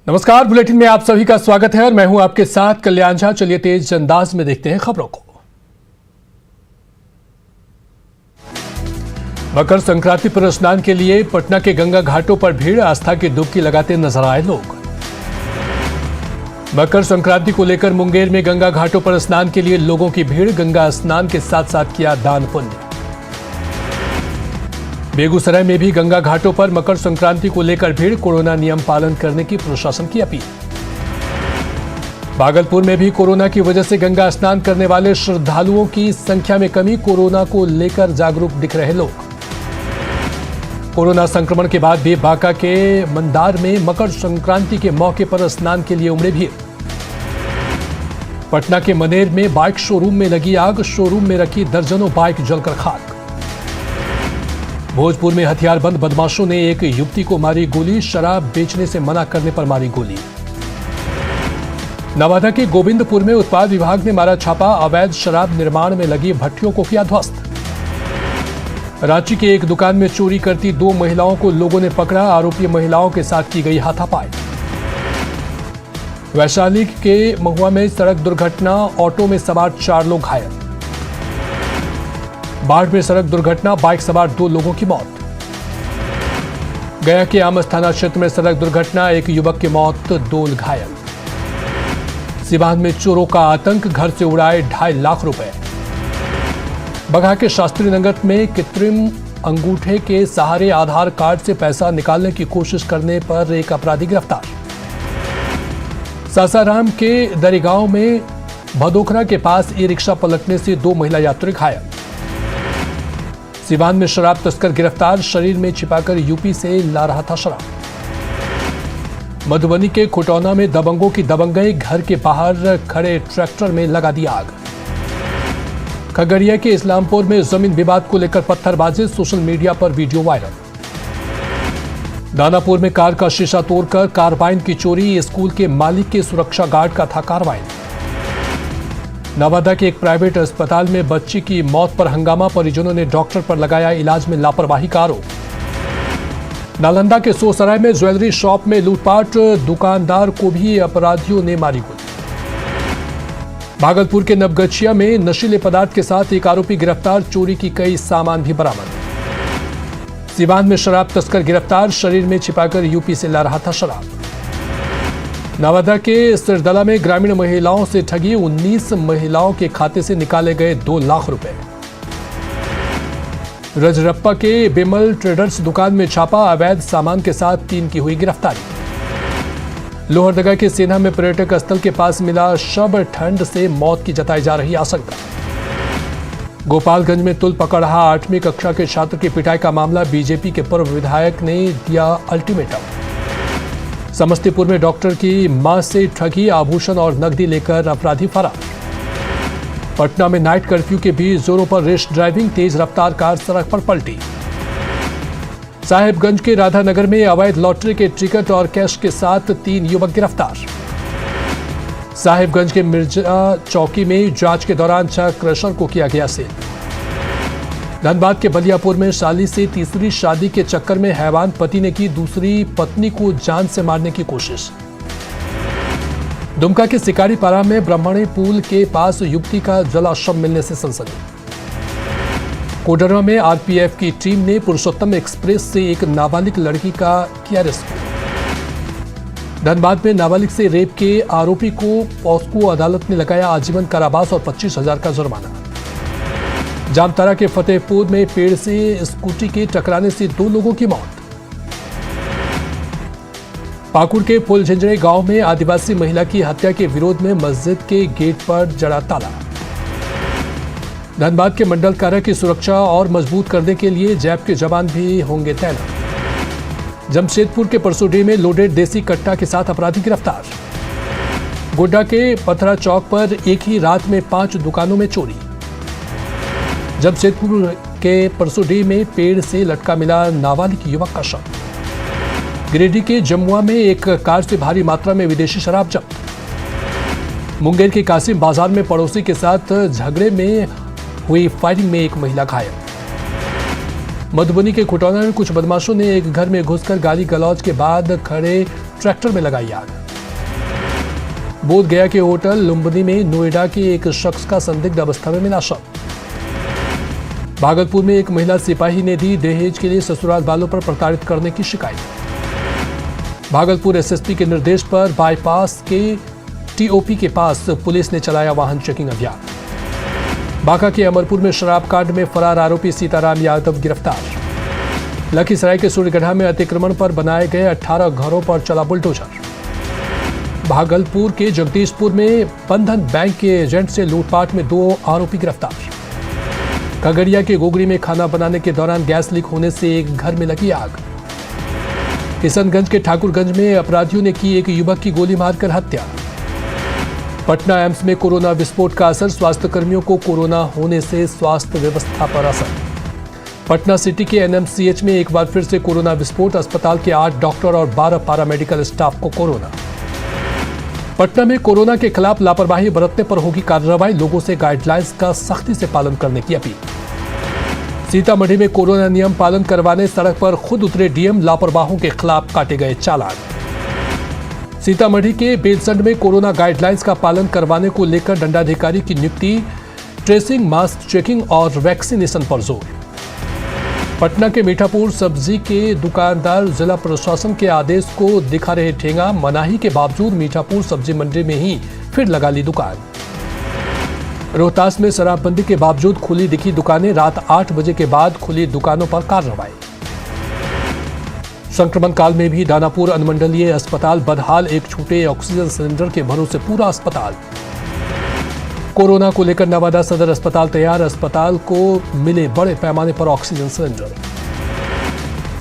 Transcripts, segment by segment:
नमस्कार, बुलेटिन में आप सभी का स्वागत है और मैं हूं आपके साथ कल्याण झा। चलिए तेज अंदाज में देखते हैं खबरों को। मकर संक्रांति पर स्नान के लिए पटना के गंगा घाटों पर भीड़, आस्था की डुबकी लगाते नजर आए लोग। मकर संक्रांति को लेकर मुंगेर में गंगा घाटों पर स्नान के लिए लोगों की भीड़, गंगा स्नान के साथ साथ किया दान पुण्य। बेगूसराय में भी गंगा घाटों पर मकर संक्रांति को लेकर भीड़, कोरोना नियम पालन करने की प्रशासन की अपील। भागलपुर में भी कोरोना की वजह से गंगा स्नान करने वाले श्रद्धालुओं की संख्या में कमी, कोरोना को लेकर जागरूक दिख रहे लोग। कोरोना संक्रमण के बाद भी बांका के मंदार में मकर संक्रांति के मौके पर स्नान के लिए उमड़े भीड़। पटना के मनेर में बाइक शोरूम में लगी आग, शोरूम में रखी दर्जनों बाइक जलकर खाक। भोजपुर में हथियारबंद बदमाशों ने एक युवती को मारी गोली, शराब बेचने से मना करने पर मारी गोली। नवादा के गोविंदपुर में उत्पाद विभाग ने मारा छापा, अवैध शराब निर्माण में लगी भट्टियों को किया ध्वस्त। रांची के एक दुकान में चोरी करती 2 महिलाओं को लोगों ने पकड़ा, आरोपी महिलाओं के साथ की गई हाथापाई। वैशाली के महुआ में सड़क दुर्घटना, ऑटो में सवार 4 लोग घायल। बाढ़ में सड़क दुर्घटना, बाइक सवार 2 लोगों की मौत। गया के आमस थाना क्षेत्र में सड़क दुर्घटना, एक युवक की मौत, 2 घायल। सिवान में चोरों का आतंक, घर से उड़ाए 2.5 लाख रुपए। बगहा के शास्त्री नगर में कृत्रिम अंगूठे के सहारे आधार कार्ड से पैसा निकालने की कोशिश करने पर एक अपराधी गिरफ्तार। सासाराम के दरिगांव में भदोखरा के पास ई रिक्शा पलटने से 2 महिला यात्री घायल। सिवान में शराब तस्कर गिरफ्तार, शरीर में छिपाकर यूपी से ला रहा था शराब। मधुबनी के खुटौना में दबंगों की दबंगई, घर के बाहर खड़े ट्रैक्टर में लगा दी आग। खगड़िया के इस्लामपुर में जमीन विवाद को लेकर पत्थरबाजी, सोशल मीडिया पर वीडियो वायरल। दानापुर में कार का शीशा तोड़कर कार्बाइन की चोरी, स्कूल के मालिक के सुरक्षा गार्ड का था कार्बाइन। नवादा के एक प्राइवेट अस्पताल में बच्ची की मौत पर हंगामा, परिजनों ने डॉक्टर पर लगाया इलाज में लापरवाही का आरोप। नालंदा के सोसराय में ज्वेलरी शॉप में लूटपाट, दुकानदार को भी अपराधियों ने मारी गोली। भागलपुर के नवगछिया में नशीले पदार्थ के साथ एक आरोपी गिरफ्तार, चोरी की कई सामान भी बरामद। सिवान में शराब तस्कर गिरफ्तार, शरीर में छिपाकर यूपी से ला रहा था शराब। नवादा के सिरदला में ग्रामीण महिलाओं से ठगी, 19 महिलाओं के खाते से निकाले गए 2 लाख रुपए। रजरप्पा के बिमल ट्रेडर्स दुकान में छापा, अवैध सामान के साथ 3 की हुई गिरफ्तारी। लोहरदगा के सेना में पर्यटक स्थल के पास मिला शव, ठंड से मौत की जताई जा रही आशंका। गोपालगंज में तुल पकड़ रहा 8वीं कक्षा के छात्र की पिटाई का मामला, बीजेपी के पूर्व विधायक ने दिया अल्टीमेटम। समस्तीपुर में डॉक्टर की मां से ठगी, आभूषण और नकदी लेकर अपराधी फरार। पटना में नाइट कर्फ्यू के बीच जोरों पर रेस ड्राइविंग, तेज रफ्तार कार सड़क पर पलटी। साहेबगंज के राधानगर में अवैध लॉटरी के टिकट और कैश के साथ 3 युवक गिरफ्तार। साहेबगंज के मिर्जा चौकी में जांच के दौरान 6 क्रशर को किया गया सील। धनबाद के बलियापुर में साली से तीसरी शादी के चक्कर में हैवान पति ने की दूसरी पत्नी को जान से मारने की कोशिश। दुमका के शिकारीपारा में ब्राह्मणी पुल के पास युवती का जला शव मिलने से सनसनी। कोडरमा में आरपीएफ की टीम ने पुरुषोत्तम एक्सप्रेस से एक नाबालिग लड़की का किया रेस्क्यू। धनबाद में नाबालिग से रेप के आरोपी को पॉस्को अदालत ने लगाया आजीवन कारावास और 25,000 का जुर्माना। जामताड़ा के फतेहपुर में पेड़ से स्कूटी के टकराने से 2 लोगों की मौत। पाकुड़ के फुलझंझरे गांव में आदिवासी महिला की हत्या के विरोध में मस्जिद के गेट पर जड़ा ताला। धनबाद के मंडल कारा की सुरक्षा और मजबूत करने के लिए जैप के जवान भी होंगे तैनात। जमशेदपुर के परसोडी में लोडेड देसी कट्टा के साथ अपराधी गिरफ्तार। गोड्डा के पथरा चौक पर एक ही रात में 5 दुकानों में चोरी। जमशेदपुर के परसोडी में पेड़ से लटका मिला नाबालिग युवक का शव। गिरिडीह के जमुआ में एक कार से भारी मात्रा में विदेशी शराब जब्त। मुंगेर के कासिम बाजार में पड़ोसी के साथ झगड़े में हुई फायरिंग में एक महिला घायल। मधुबनी के खुटौना में कुछ बदमाशों ने एक घर में घुसकर गाली गलौज के बाद खड़े ट्रैक्टर में लगाई आग। बोधगया के होटल लुम्बिनी में नोएडा के एक शख्स का संदिग्ध अवस्था में मिला शव। भागलपुर में एक महिला सिपाही ने दी दहेज के लिए ससुराल वालों पर प्रताड़ित करने की शिकायत। भागलपुर एसएसपी के निर्देश पर बाईपास के टीओपी के पास पुलिस ने चलाया वाहन चेकिंग अभियान। बांका के अमरपुर में शराब कांड में फरार आरोपी सीताराम यादव गिरफ्तार। लखीसराय के सूर्यगढ़ा में अतिक्रमण पर बनाए गए 18 घरों पर चला बुलडोजर। भागलपुर के जगदीशपुर में बंधन बैंक के एजेंट से लूटपाट में 2 आरोपी गिरफ्तार। खगड़िया के गोगरी में खाना बनाने के दौरान गैस लीक होने से एक घर में लगी आग। किशनगंज के ठाकुरगंज में अपराधियों ने की एक युवक की गोली मारकर हत्या। पटना एम्स में कोरोना विस्फोट का असर, स्वास्थ्य कर्मियों को कोरोना होने से स्वास्थ्य व्यवस्था पर असर। पटना सिटी के एनएमसीएच में एक बार फिर से कोरोना विस्फोट, अस्पताल के 8 डॉक्टर और 12 पैरामेडिकल स्टाफ को कोरोना। पटना में कोरोना के खिलाफ लापरवाही बरतने पर होगी कार्रवाई, लोगों से गाइडलाइंस का सख्ती से पालन करने की अपील। सीतामढ़ी में कोरोना नियम पालन करवाने सड़क पर खुद उतरे डीएम, लापरवाहों के खिलाफ काटे गए चालान। सीतामढ़ी के बेलसंड में कोरोना गाइडलाइंस का पालन करवाने को लेकर दंडाधिकारी की नियुक्ति, ट्रेसिंग, मास्क चेकिंग और वैक्सीनेशन पर जोर। पटना के मीठापुर सब्जी के दुकानदार जिला प्रशासन के आदेश को दिखा रहे ठेंगा, मनाही के बावजूद मीठापुर सब्जी मंडी में ही फिर लगा ली दुकान। रोहतास में शराबबंदी के बावजूद खुली दिखी दुकानें, रात 8 बजे के बाद खुली दुकानों पर कार्रवाई। संक्रमण काल में भी दानापुर अनुमंडलीय अस्पताल बदहाल, एक छूटे ऑक्सीजन सिलेंडर के भरोसे पूरा अस्पताल। कोरोना को लेकर नवादा सदर अस्पताल तैयार, अस्पताल को मिले बड़े पैमाने पर ऑक्सीजन सिलेंडर।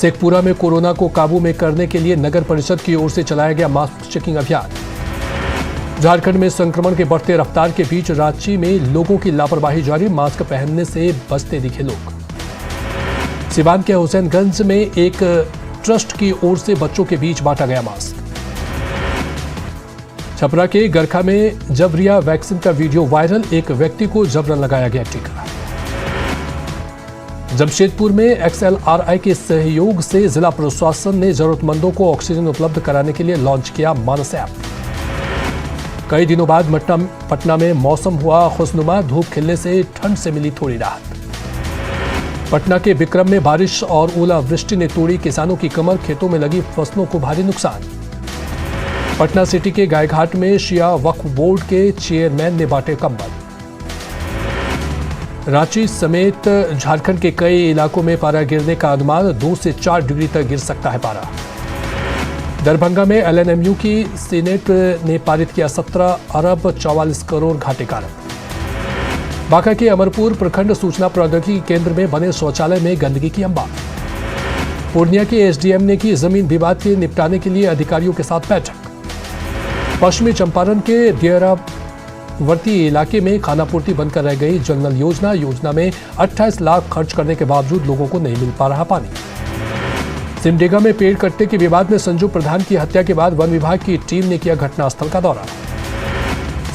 शेखपुरा में कोरोना को काबू में करने के लिए नगर परिषद की ओर से चलाया गया मास्क चेकिंग अभियान। झारखंड में संक्रमण के बढ़ते रफ्तार के बीच रांची में लोगों की लापरवाही जारी, मास्क पहनने से बचते दिखे लोग। सिवान के हुसैनगंज में एक ट्रस्ट की ओर से बच्चों के बीच बांटा गया मास्क। छपरा के गरखा में जबरिया वैक्सीन का वीडियो वायरल, एक व्यक्ति को जबरन लगाया गया टीका। जमशेदपुर में XLRI के सहयोग से जिला प्रशासन ने जरूरतमंदों को ऑक्सीजन उपलब्ध कराने के लिए लॉन्च किया मानस ऐप। कई दिनों बाद पटना में मौसम हुआ खुशनुमा, धूप खिलने से ठंड से मिली थोड़ी राहत। पटना के विक्रम में बारिश और ओलावृष्टि ने तोड़ी किसानों की कमर, खेतों में लगी फसलों को भारी नुकसान। पटना सिटी के गायघाट में शिया वक्फ बोर्ड के चेयरमैन ने बांटे कंबल। रांची समेत झारखंड के कई इलाकों में पारा गिरने का अनुमान, 2 से 4 डिग्री तक गिर सकता है पारा। दरभंगा में LNMU की सीनेट ने पारित किया 17 अरब 44 करोड़ घाटे का आरोप। बांका के अमरपुर प्रखंड सूचना प्रौद्योगिकी केंद्र में बने शौचालय में गंदगी की अंबार। पूर्णिया के SDM ने की जमीन विवाद के निपटाने के लिए अधिकारियों के साथ बैठक। पश्चिमी चंपारण के दियरावर्ती इलाके में खानापूर्ति बनकर रह गई जल योजना में 28 लाख खर्च करने के बावजूद लोगों को नहीं मिल पा रहा पानी। सिमडेगा में पेड़ कटने के विवाद में संजू प्रधान की हत्या के बाद वन विभाग की टीम ने किया घटनास्थल का दौरा।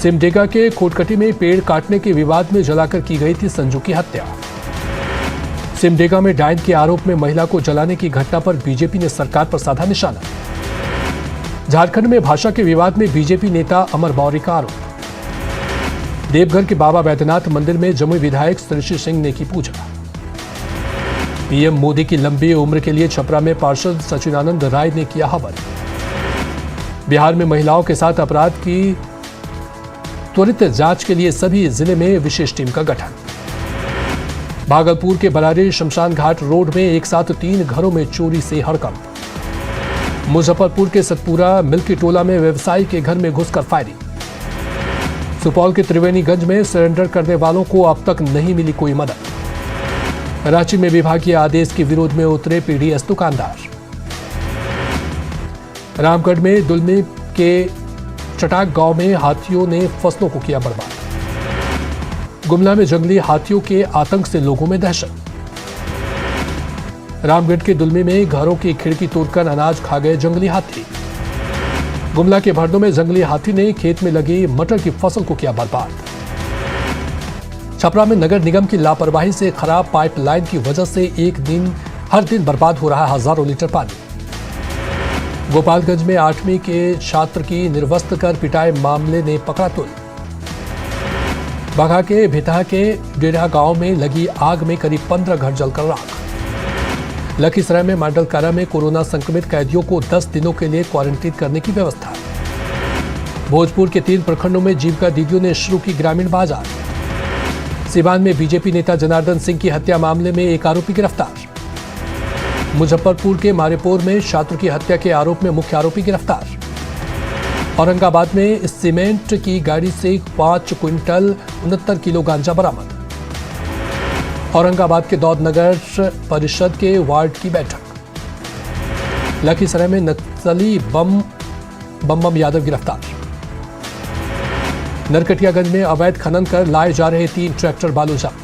सिमडेगा के खोटकटी में पेड़ काटने के विवाद में जलाकर की गई थी संजू की हत्या। सिमडेगा में डायन के आरोप में महिला को जलाने की घटना पर बीजेपी ने सरकार पर साधा निशाना। झारखंड में भाषा के विवाद में बीजेपी नेता अमर मौर्य का आरोप। देवघर के बाबा बैद्यनाथ मंदिर में जमुई विधायक ऋषि सिंह ने की पूजा। पीएम मोदी की लंबी उम्र के लिए छपरा में पार्षद सचिदानंद राय ने किया हवन। बिहार में महिलाओं के साथ अपराध की त्वरित जांच के लिए सभी जिले में विशेष टीम का गठन। भागलपुर के बरारी शमशान घाट रोड में एक साथ 3 घरों में चोरी से हड़कंप। मुजफ्फरपुर के सतपुरा मिल्की टोला में व्यवसायी के घर में घुसकर फायरिंग। सुपौल के त्रिवेणीगंज में सरेंडर करने वालों को अब तक नहीं मिली कोई मदद। रांची में विभागीय आदेश के विरोध में उतरे PDS दुकानदार। रामगढ़ में दुलमी के चटाक गांव में हाथियों ने फसलों को किया बर्बाद। गुमला में जंगली हाथियों के आतंक से लोगों में दहशत। रामगढ़ के दुलमी में घरों की खिड़की तोड़कर अनाज खा गए जंगली हाथी। गुमला के भरदो में जंगली हाथी ने खेत में लगी मटर की फसल को किया बर्बाद। छपरा में नगर निगम की लापरवाही से खराब पाइपलाइन की वजह से हर दिन बर्बाद हो रहा है हजारों लीटर पानी। गोपालगंज में 8वीं के छात्र की निर्वस्त्र कर पिटाई मामले ने पकड़ा तुल। बाघा के भितहा के डेरा गांव में लगी आग में करीब 15 घर जलकर राख। लखीसराय में मॉडल कारा में कोरोना संक्रमित कैदियों को 10 दिनों के लिए क्वारंटीन करने की व्यवस्था। भोजपुर के 3 प्रखंडों में जीविका दीदियों ने शुरू की ग्रामीण बाजार। सिवान में बीजेपी नेता जनार्दन सिंह की हत्या मामले में एक आरोपी गिरफ्तार। मुजफ्फरपुर के मारेपुर में छात्र की हत्या के आरोप में मुख्य आरोपी गिरफ्तार। औरंगाबाद में सीमेंट की गाड़ी से 5 क्विंटल 69 किलो गांजा बरामद। औरंगाबाद के दौद नगर परिषद के वार्ड की बैठक। लखीसराय में नक्सली बम यादव गिरफ्तार। नरकटियागंज में अवैध खनन कर लाए जा रहे 3 ट्रैक्टर बालू जब्त।